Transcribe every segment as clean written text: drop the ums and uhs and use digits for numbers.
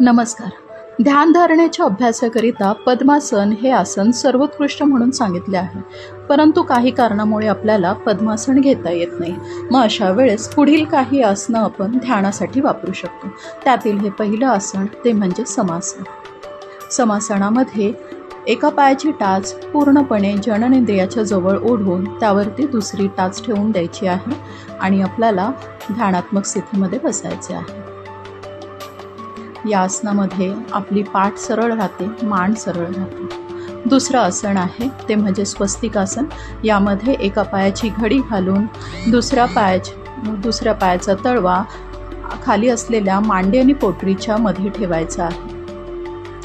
नमस्कार. ध्यानधारणेच्या अभ्यासाकरिता पद्मासन हे आसन सर्वोत्कृष्ट म्हणून सांगितले आहे, परंतु काही कारणामुळे आपल्याला पद्मासन घेता येत नाही. मग अशा वेळेस पुढील काही आसनं आपण ध्यानासाठी वापरू शकतो. त्यातील हे पहिलं आसन ते म्हणजे समासन. समासनामध्ये एका पायाची टाच पूर्णपणे जननेंद्रियाच्या जवळ ओढून त्यावरती दुसरी टाच ठेवून द्यायची आहे आणि आपल्याला ध्यानात्मक स्थितीमध्ये बसायचे आहे. या आसनामध्ये आपली पाठ सरळ राहते, मान सरळ राहते. दुसरं आसन आहे ते म्हणजे स्वस्तिकासन. यामध्ये एका पायाची घडी घालून दुसऱ्या पायाचा तळवा खाली असलेल्या मांडी आणि पोटरीच्या मध्ये ठेवायचा आहे.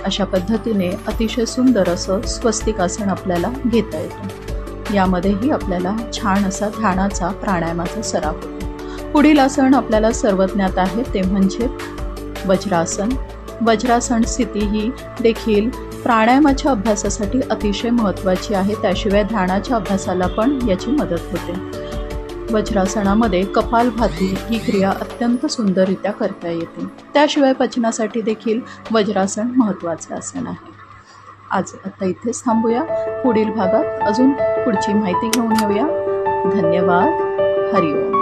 अशा पद्धतीने अतिशय सुंदर असं स्वस्तिकासन आपल्याला घेता येतं. यामध्येही आपल्याला छान असा ध्यानाचा प्राणायामाचा सराव होतो. पुढील आसन आपल्याला सर्वज्ञात आहे ते म्हणजे वज्रासन. वज्रासन स्थिती ही देखील प्राणायामाच्या अभ्यासासाठी अतिशय महत्त्वाची आहे. त्याशिवाय ध्यानाच्या अभ्यासाला पण याची मदत होते. वज्रासनामध्ये कपालभाती ही क्रिया अत्यंत सुंदररित्या करता येते. त्याशिवाय पचनासाठी देखील वज्रासन महत्त्वाचे आसन आहे. आता इथेच थांबूया. पुढील भागात अजून पुढची माहिती घेऊन येऊया. धन्यवाद. हरिओम.